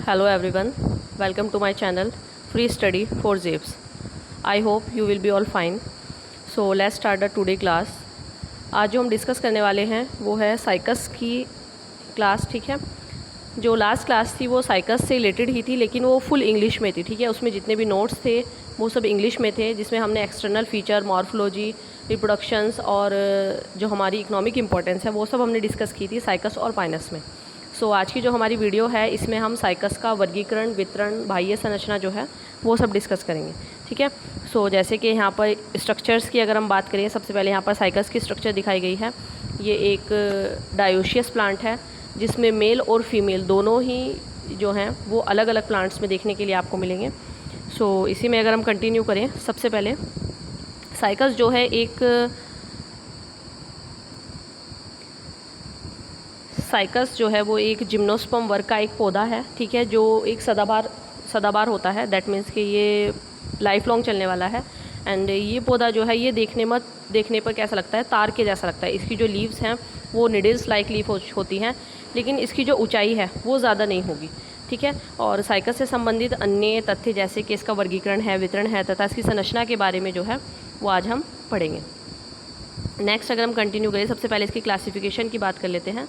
Hello everyone, welcome to my channel Free Study for Japes. I hope you will be all fine. So let's start the today class. आज जो हम discuss करने वाले हैं वो है साइकस की क्लास, ठीक है। जो लास्ट क्लास थी वो साइकस से रिलेटेड ही थी, लेकिन वो फुल इंग्लिश में थी, ठीक है। उसमें जितने भी नोट्स थे वो सब इंग्लिश में थे, जिसमें हमने एक्सटर्नल फीचर, मॉर्फोलॉजी, रिप्रोडक्शंस और जो हमारी इकोनॉमिक इंपॉर्टेंस है वो सब हमने डिस्कस की थी साइकस और पाइनस में। सो आज की जो हमारी वीडियो है इसमें हम साइकस का वर्गीकरण, वितरण, बाह्य संरचना जो है वो सब डिस्कस करेंगे, ठीक है। सो जैसे कि यहाँ पर स्ट्रक्चर्स की अगर हम बात करें, सबसे पहले यहाँ पर साइकस की स्ट्रक्चर दिखाई गई है। ये एक डायोशियस प्लांट है जिसमें मेल और फीमेल दोनों ही जो हैं वो अलग अलग प्लांट्स में देखने के लिए आपको मिलेंगे। सो इसी में अगर हम कंटिन्यू करें, सबसे पहले साइकस जो है साइकस जो है वो एक जिम्नोस्पर्म वर्ग का एक पौधा है, ठीक है, जो एक सदाबहार होता है। दैट मीन्स कि ये लाइफ लॉन्ग चलने वाला है। एंड ये पौधा जो है ये देखने पर कैसा लगता है, तार के जैसा लगता है। इसकी जो लीव्स हैं वो निडल्स लाइक लीफ होती हैं, लेकिन इसकी जो ऊंचाई है वो ज़्यादा नहीं होगी, ठीक है। और साइकस से संबंधित अन्य तथ्य जैसे कि इसका वर्गीकरण है, वितरण है तथा इसकी संरचना के बारे में जो है वो आज हम पढ़ेंगे। नेक्स्ट अगर हम कंटिन्यू करें, सबसे पहले इसकी क्लासिफिकेशन की बात कर लेते हैं।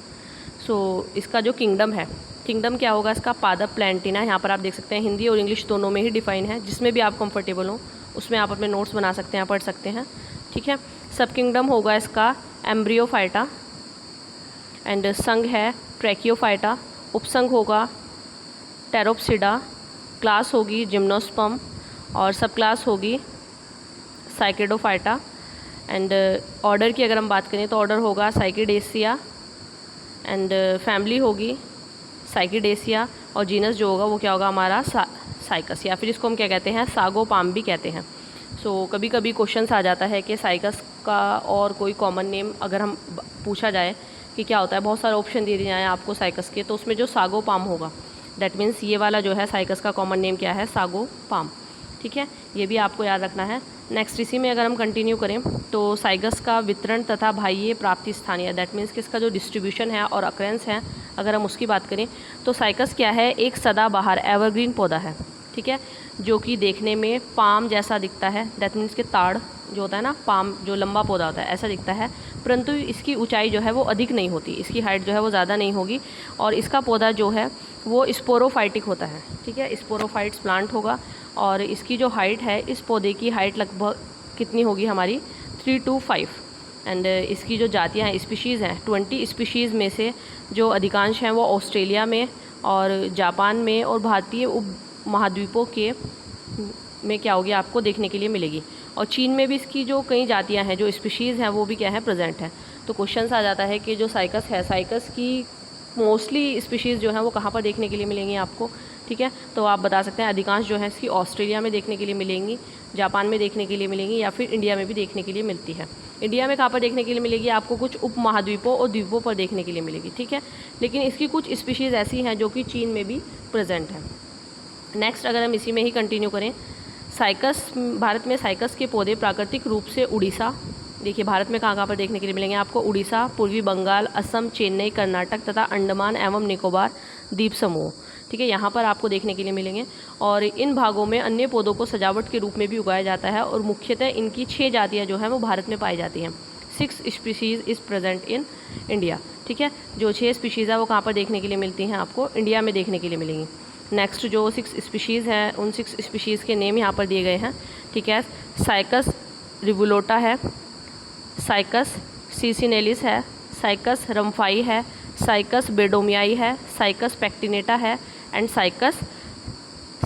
सो इसका जो किंगडम है, किंगडम क्या होगा इसका, पादप प्लैंटिना। यहाँ पर आप देख सकते हैं हिंदी और इंग्लिश दोनों में ही डिफाइन है, जिसमें भी आप कंफर्टेबल हो उसमें आप अपने नोट्स बना सकते हैं, पढ़ सकते हैं, ठीक है। सब किंगडम होगा इसका एम्ब्रियोफाइटा, एंड संघ है ट्रैकियोफाइटा, उपसंघ होगा टेरोप्सिडा, क्लास होगी जिम्नोस्पर्म और सब क्लास होगी साइकेडोफाइटा। एंड ऑर्डर की अगर हम बात करें तो ऑर्डर होगा साइकिडेसिया, एंड फैमिली होगी साइकिडेसिया, और जीनस जो होगा वो क्या होगा हमारा साइकस, या फिर इसको हम क्या कहते हैं, सागोपाम भी कहते हैं। सो कभी कभी क्वेश्चंस आ जाता है कि साइकस का और कोई कॉमन नेम अगर हम पूछा जाए कि क्या होता है, बहुत सारे ऑप्शन दे दिए जाए आपको साइकस के, तो उसमें जो सागोपाम होगा दैट मीन्स ये वाला जो है साइकस का कॉमन नेम क्या है, सागोपाम, ठीक है। ये भी आपको याद रखना है। नेक्स्ट इसी में अगर हम कंटिन्यू करें तो साइकस का वितरण तथा बाह्य प्राप्ति स्थानीय, दैट मीन्स कि इसका जो डिस्ट्रीब्यूशन है और अक्रेंस है अगर हम उसकी बात करें तो साइकस क्या है, एक सदाबहार एवरग्रीन पौधा है, ठीक है, जो कि देखने में पाम जैसा दिखता है। दैट मीन्स कि ताड़ जो होता है ना, पाम जो लंबा पौधा होता है ऐसा दिखता है, परंतु इसकी ऊंचाई जो है वो अधिक नहीं होती, इसकी हाइट जो है वो ज़्यादा नहीं होगी। और इसका पौधा जो है वो स्पोरोफाइटिक होता है, ठीक है, स्पोरोफाइट्स प्लांट होगा। और इसकी जो हाइट है, इस पौधे की हाइट लगभग कितनी होगी हमारी 3 to 5। एंड इसकी जो जातियाँ हैं, स्पीशीज़ हैं, 20 स्पीशीज़ में से जो अधिकांश हैं वो ऑस्ट्रेलिया में और जापान में और भारतीय उप महाद्वीपों के में क्या होगी आपको देखने के लिए मिलेगी। और चीन में भी इसकी जो कई जातियाँ हैं, जो स्पीशीज़ हैं वो भी क्या है, प्रेजेंट है। तो क्वेश्चन आ जाता है कि जो साइकस है, साइकस की मोस्टली स्पीशीज़ जो हैं वो कहाँ पर देखने के लिए मिलेंगी आपको, ठीक है। तो आप बता सकते हैं अधिकांश जो है इसकी ऑस्ट्रेलिया में देखने के लिए मिलेंगी, जापान में देखने के लिए मिलेंगी, या फिर इंडिया में भी देखने के लिए मिलती है। इंडिया में कहाँ पर देखने के लिए मिलेगी आपको, कुछ उप महाद्वीपों और द्वीपों पर देखने के लिए मिलेगी, ठीक है। लेकिन इसकी कुछ स्पीशीज़ ऐसी हैं जो कि चीन में भी प्रेजेंट है। नेक्स्ट अगर हम इसी में ही कंटिन्यू करें, साइकस, भारत में साइकस के पौधे प्राकृतिक रूप से उड़ीसा, देखिए भारत में कहाँ पर देखने के लिए मिलेंगे आपको, उड़ीसा, पूर्वी बंगाल, असम, चेन्नई, कर्नाटक तथा अंडमान एवं निकोबार द्वीप समूह, ठीक है, यहाँ पर आपको देखने के लिए मिलेंगे। और इन भागों में अन्य पौधों को सजावट के रूप में भी उगाया जाता है, और मुख्यतः इनकी 6 जातियाँ जो हैं वो भारत में पाई जाती हैं। 6 species is present in India, ठीक है। जो 6 स्पीशीज़ है वो कहाँ पर देखने के लिए मिलती हैं आपको, इंडिया में देखने के लिए मिलेंगी। नेक्स्ट जो 6 स्पीशीज़ हैं उन 6 स्पीशीज़ के नेम यहाँ पर दिए गए हैं, ठीक है। साइकस रिवुलोटा है, साइकस सीसिनेलिस है, साइकस रम्फाई है, साइकस बेडोमियाई है, साइकस पैक्टिनेटा है, एंड साइकस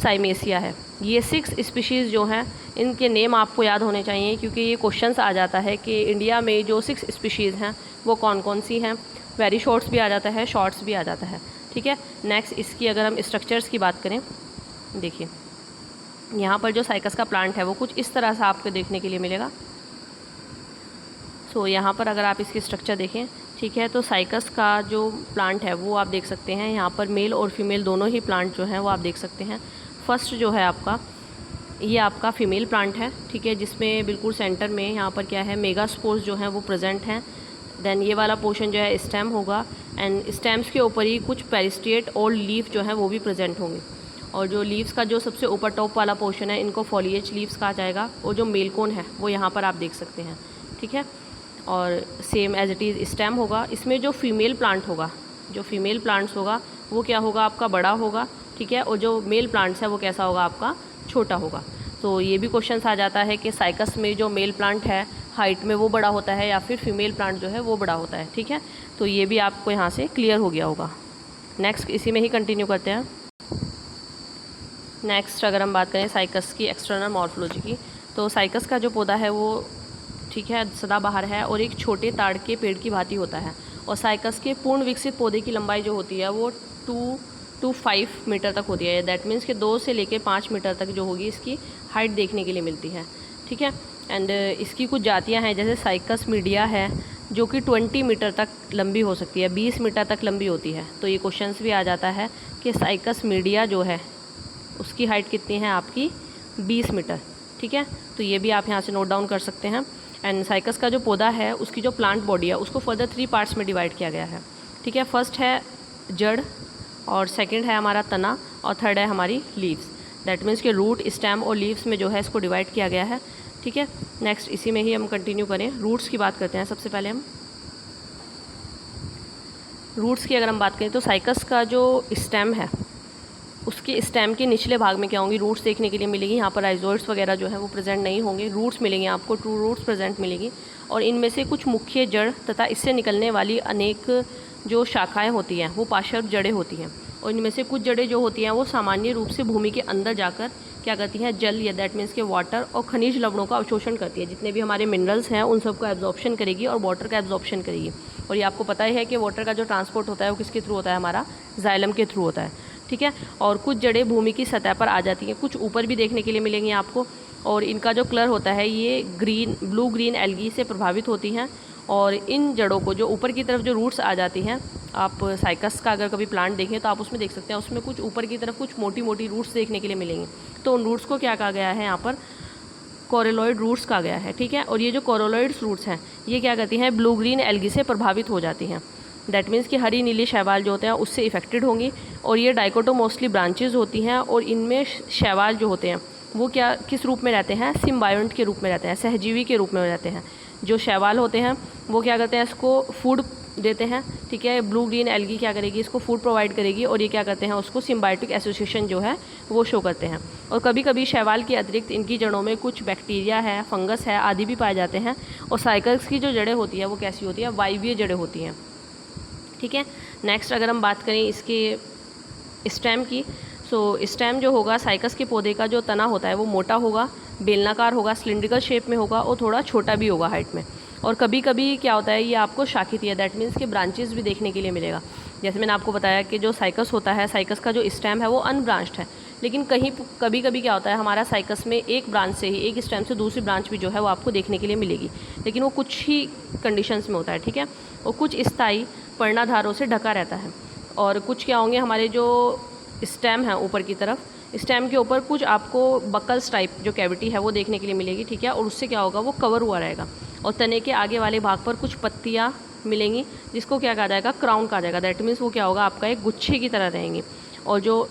साइमेसिया है। ये 6 स्पीशीज़ जो हैं इनके नेम आपको याद होने चाहिए, क्योंकि ये क्वेश्चंस आ जाता है कि इंडिया में जो 6 स्पीशीज़ हैं वो कौन कौन सी हैं। वेरी शॉर्ट्स भी आ जाता है, शॉर्ट्स भी आ जाता है, ठीक है। नेक्स्ट इसकी अगर हम स्ट्रक्चर्स की बात करें, देखिए यहाँ पर जो साइकस का प्लांट है वो कुछ इस तरह से आपको देखने के लिए मिलेगा। सो यहाँ पर अगर आप इसकी स्ट्रक्चर देखें, ठीक है, तो साइकस का जो प्लांट है वो आप देख सकते हैं। यहाँ पर मेल और फीमेल दोनों ही प्लांट जो हैं वो आप देख सकते हैं। फर्स्ट जो है आपका, ये आपका फीमेल प्लांट है, ठीक है, जिसमें बिल्कुल सेंटर में यहाँ पर क्या है, मेगास्पोर्स जो हैं वो प्रेजेंट हैं। देन ये वाला पोर्शन जो है स्टेम होगा, एंड स्टेम्स के ऊपर ही कुछ पेरिस्टिएट और लीफ जो है वो भी प्रेजेंट होंगे। और जो लीव्स का जो सबसे ऊपर टॉप वाला पोर्शन है इनको फॉलिएज लीव्स कहा जाएगा, और जो मेल कोन है वो यहाँ पर आप देख सकते हैं, ठीक है। और same as it is stem होगा। इसमें जो फीमेल प्लांट होगा, जो फीमेल प्लांट्स होगा वो क्या होगा आपका बड़ा होगा, ठीक है, और जो मेल प्लांट्स है वो कैसा होगा आपका छोटा होगा। तो ये भी क्वेश्चन आ जाता है कि साइकस में जो मेल प्लांट है हाइट में वो बड़ा होता है या फिर फीमेल प्लांट जो है वो बड़ा होता है, ठीक है। तो ये भी आपको यहाँ से क्लियर हो गया होगा। नेक्स्ट इसी में ही कंटिन्यू करते हैं। नेक्स्ट अगर हम बात करें साइकस की एक्सटर्नल मॉर्फोलॉजी की, तो साइकस का जो पौधा है वो, ठीक है, सदाबहार है और एक छोटे ताड़ के पेड़ की भांति होता है। और साइकस के पूर्ण विकसित पौधे की लंबाई जो होती है वो 2 to 5 मीटर तक होती है। दैट मीन्स कि 2 से लेकर 5 मीटर तक जो होगी इसकी हाइट देखने के लिए मिलती है, ठीक है। एंड इसकी कुछ जातियां हैं, जैसे साइकस मीडिया है जो कि 20 मीटर तक लंबी हो सकती है, 20 मीटर तक लंबी होती है। तो ये क्वेश्चंस भी आ जाता है कि साइकस मीडिया जो है उसकी हाइट कितनी है आपकी 20 मीटर, ठीक है। तो ये भी आप यहाँ से नोट डाउन कर सकते हैं। एंड साइकस का जो पौधा है उसकी जो प्लांट बॉडी है उसको फर्दर 3 पार्ट्स में डिवाइड किया गया है, ठीक है। फर्स्ट है जड़, और सेकंड है हमारा तना, और थर्ड है हमारी लीव्स। दैट मीन्स कि रूट, स्टेम और लीव्स में जो है इसको डिवाइड किया गया है, ठीक है। नेक्स्ट इसी में ही हम कंटिन्यू करें, रूट्स की बात करते हैं। सबसे पहले हम रूट्स की अगर हम बात करें तो साइकस का जो स्टेम है उसके स्टेम के निचले भाग में क्या होंगी, रूट्स देखने के लिए मिलेगी। यहाँ पर राइजोइड्स वगैरह जो है वो प्रेजेंट नहीं होंगे, रूट्स मिलेंगे आपको, ट्रू रूट्स प्रेजेंट मिलेगी। और इनमें से कुछ मुख्य जड़ तथा इससे निकलने वाली अनेक जो शाखाएं होती हैं वो पार्श्व जड़ें होती हैं। और इनमें से कुछ जड़ें जो होती हैं वो सामान्य रूप से भूमि के अंदर जाकर क्या करती हैं, जल या दैट मीन्स के वाटर और खनिज लवणों का अवशोषण करती है। जितने भी हमारे मिनरल्स हैं उन सबको एब्जॉर्प्शन करेगी और वाटर का एब्जॉर्प्शन करेगी। और ये आपको पता ही है कि वाटर का जो ट्रांसपोर्ट होता है वो किसके थ्रू होता है, हमारा जाइलम के थ्रू होता है, ठीक है। और कुछ जड़ें भूमि की सतह पर आ जाती हैं, कुछ ऊपर भी देखने के लिए मिलेंगी आपको। और इनका जो कलर होता है ये ब्लू ग्रीन एल्गी से प्रभावित होती हैं। और इन जड़ों को जो ऊपर की तरफ जो रूट्स आ जाती हैं, आप साइकस का अगर कभी प्लांट देखें तो आप उसमें देख सकते हैं, उसमें कुछ ऊपर की तरफ कुछ मोटी मोटी रूट्स देखने के लिए मिलेंगी। तो उन रूट्स को क्या कहा गया है, यहाँ पर कोरोलॉइड रूट्स कहा गया है, ठीक है। और ये जो कोरोलॉइड्स रूट्स हैं ये क्या करती हैं, ब्लू ग्रीन एल्गी से प्रभावित हो जाती हैं। दैट मीन्स कि हरी नीली शैवाल जो होते हैं उससे इफेक्टेड होंगी। और ये डाइकोटोमोस्टली ब्रांचेज होती हैं, और इनमें शैवाल जो होते हैं वो क्या किस रूप में रहते हैं, सिम्बायोंट के रूप में रहते हैं, सहजीवी के रूप में रहते हैं। जो शैवाल होते हैं वो क्या करते हैं, इसको फूड देते हैं, ठीक है। ब्लू ग्रीन एल्गी क्या करेगी, इसको फूड प्रोवाइड करेगी, और ये क्या करते हैं, उसको सिम्बायोटिक एसोसिएशन जो है वो शो करते हैं। और कभी कभी शैवाल के अतिरिक्त इनकी जड़ों में कुछ बैक्टीरिया है, फंगस है आदि भी पाए जाते हैं। और साइकस की जो जड़ें होती है वो कैसी होती है, वायवीय जड़ें होती हैं, ठीक है। नेक्स्ट अगर हम बात करें इसके स्टेम की, सो स्टेम जो होगा साइकस के पौधे का जो तना होता है वो मोटा होगा, बेलनाकार होगा, सिलिंड्रिकल शेप में होगा, और थोड़ा छोटा भी होगा हाइट में। और कभी कभी क्या होता है, ये आपको शाखित है, दैट मीन्स के ब्रांचेस भी देखने के लिए मिलेगा। जैसे मैंने आपको बताया कि जो साइकस होता है, साइकस का जो स्टेम है वो अनब्रांच्ड है। लेकिन कभी कभी क्या होता है, हमारा साइकस में एक ब्रांच से ही, एक स्टेम से दूसरी ब्रांच भी जो है वो आपको देखने के लिए मिलेगी, लेकिन वो कुछ ही कंडीशंस में होता है, ठीक है। और कुछ स्थायी पर्णाधारों से ढका रहता है। और कुछ क्या होंगे, हमारे जो स्टेम है ऊपर की तरफ, स्टेम के ऊपर कुछ आपको बकल्स टाइप जो कैविटी है वो देखने के लिए मिलेगी, ठीक है। और उससे क्या होगा, वो कवर हुआ रहेगा। और तने के आगे वाले भाग पर कुछ पत्तियाँ मिलेंगी जिसको क्या कहा जाएगा, क्राउन कहा जाएगा। दैट मीन्स वो क्या होगा, आपका एक गुच्छे की तरह रहेंगी। और जो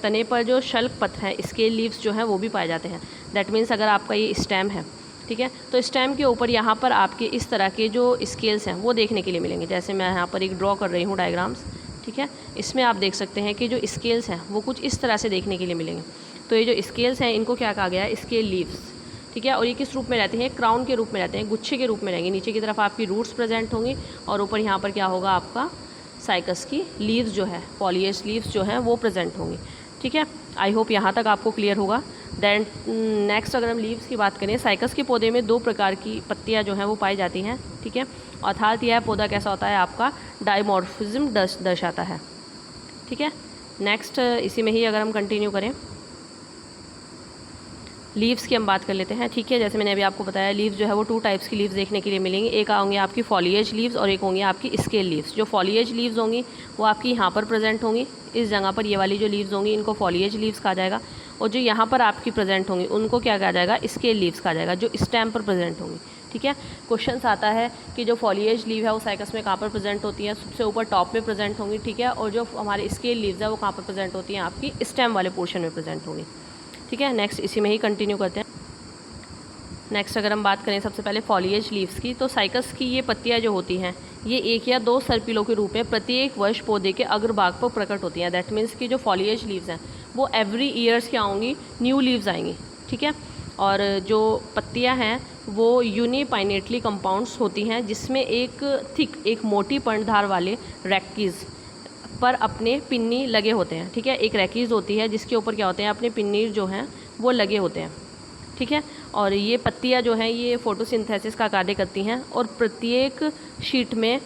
तने पर जो शल्क पत्र हैं, स्केल लीव्स जो हैं वो भी पाए जाते हैं। दैट मीन्स अगर आपका ये स्टेम है, ठीक है, तो स्टेम के ऊपर यहाँ पर आपके इस तरह के जो स्केल्स हैं वो देखने के लिए मिलेंगे। जैसे मैं यहाँ पर एक ड्रॉ कर रही हूँ डायग्राम्स, ठीक है। इसमें आप देख सकते हैं कि जो स्केल्स हैं वो कुछ इस तरह से देखने के लिए मिलेंगे। तो ये जो स्केल्स हैं इनको क्या कहा गया है, स्केल लीव्स, ठीक है। और ये किस रूप में रहते हैं, क्राउन के रूप में रहते हैं, गुच्छे के रूप में रहेंगे। नीचे की तरफ आपकी रूट्स प्रेजेंट होंगी, और ऊपर यहाँ पर क्या होगा, आपका साइकस की लीव्स जो है, फॉलिएज लीव्स जो हैं वो प्रेजेंट होंगी, ठीक है। आई होप यहाँ तक आपको क्लियर होगा। दैन नेक्स्ट अगर हम लीव्स की बात करें, साइकस के पौधे में 2 प्रकार की पत्तियाँ जो हैं वो पाई जाती हैं, ठीक है। अर्थात यह पौधा कैसा होता है, आपका डायमॉर्फिज्म दर्शाता है, ठीक है। नेक्स्ट इसी में ही अगर हम कंटिन्यू करें, लीव्स की हम बात कर लेते हैं, ठीक है। जैसे मैंने अभी आपको बताया, लीव्स जो है वो 2 टाइप्स की लीव्स देखने के लिए मिलेंगी। एक होंगी आपकी फॉलिएज लीव्स और एक होंगी आपकी स्केल लीव्स। जो फॉलिएज लीव्स होंगी वो आपकी यहाँ पर प्रेजेंट होंगी, इस जगह पर ये वाली जो लीव्स होंगी इनको फॉलिएज लीव्स कहा जाएगा। और जो यहाँ पर आपकी प्रेजेंट होंगी उनको क्या कहा जाएगा, स्केल लीव्स कहा जाएगा, जो स्टेम पर प्रेजेंट होंगी, ठीक है। क्वेश्चंस आता है कि जो फॉलिएज लीव है वो साइकस में कहाँ पर प्रेजेंट होती है, सबसे ऊपर टॉप में प्रेजेंट होंगी, ठीक है। और जो हमारे स्केल लीव्स है वो कहाँ पर प्रेजेंट होती हैं, आपकी स्टेम वाले पोर्शन में प्रेजेंट होंगी, ठीक है। नेक्स्ट इसी में ही कंटिन्यू करते हैं। नेक्स्ट अगर हम बात करें सबसे पहले फॉलिएज लीव्स की, तो साइकस की ये पत्तियाँ जो होती हैं ये 1 या 2 सर्पिलों के रूप में प्रत्येक वर्ष पौधे के अग्रभाग पर प्रकट होती हैं। दैट मीन्स कि जो फॉलिएज लीव्स हैं वो एवरी ईयर्स क्या होंगी, न्यू लीव्स आएंगी, ठीक है। और जो पत्तियां हैं वो यूनिपाइनेटली कंपाउंड्स होती हैं, जिसमें एक मोटी पर्णधार वाले रैकीज पर अपने पिन्नी लगे होते हैं, ठीक है। एक रैकीज होती है जिसके ऊपर क्या होते हैं, अपने पिन्नी जो हैं वो लगे होते हैं, ठीक है। और ये पत्तियां जो हैं ये फोटोसिंथेसिस का कार्य करती हैं, और प्रत्येक शीट में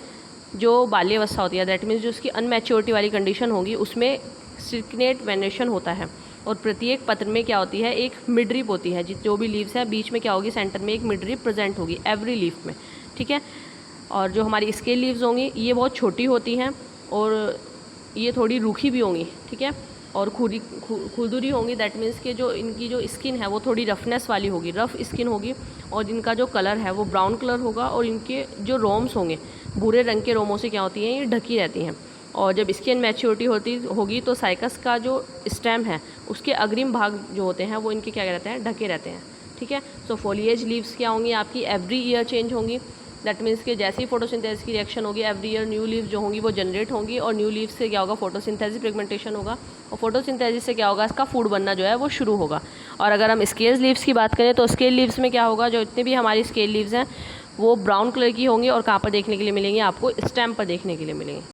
जो बाल्यावस्था होती है, दैट मीन्स जो उसकी अनमैच्योरिटी वाली कंडीशन होगी, उसमें सिर्कुलेट वेनेशन होता है। और प्रत्येक पत्र में क्या होती है, एक मिडरिप होती है, जो भी लीव्स है बीच में क्या होगी, सेंटर में एक मिडरिप प्रेजेंट होगी एवरी लीफ में, ठीक है। और जो हमारी स्केल लीव्स होंगी ये बहुत छोटी होती हैं और ये थोड़ी रूखी भी होंगी, ठीक है। और खुरदुरी होंगी, दैट मीन्स कि जो इनकी जो स्किन है वो थोड़ी रफनेस वाली होगी, रफ स्किन होगी। और इनका जो कलर है वो ब्राउन कलर होगा, और इनके जो रोम्स होंगे भूरे रंग के रोमों से क्या होती हैं, ये ढकी रहती हैं। और जब इसकी मैच्योरिटी होगी तो साइकस का जो स्टेम है उसके अग्रिम भाग जो होते हैं वो इनके क्या रहते हैं, ढके रहते हैं, ठीक है। सो फॉलिएज लीव्स क्या होंगी, आपकी एवरी ईयर चेंज होंगी। दैट मीन्स कि जैसे ही फोटोसिंथेसिस की रिएक्शन होगी एवरी ईयर न्यू लीव्स जो होंगी वो जनरेट होंगी, और न्यू लीव्स से क्या होगा, फोटोसिंथेसिस पिगमेंटेशन होगा, और फोटोसिंथेसिस से क्या होगा, इसका फूड बनना जो है वो शुरू होगा। और अगर हम स्केल लीव्स की बात करें तो स्केल लीव्स में क्या होगा, जो इतनी भी हमारी स्केल लीव्स हैं वो ब्राउन कलर की होंगी, और कहाँ पर देखने के लिए मिलेंगी, आपको स्टेम पर देखने के लिए मिलेंगी।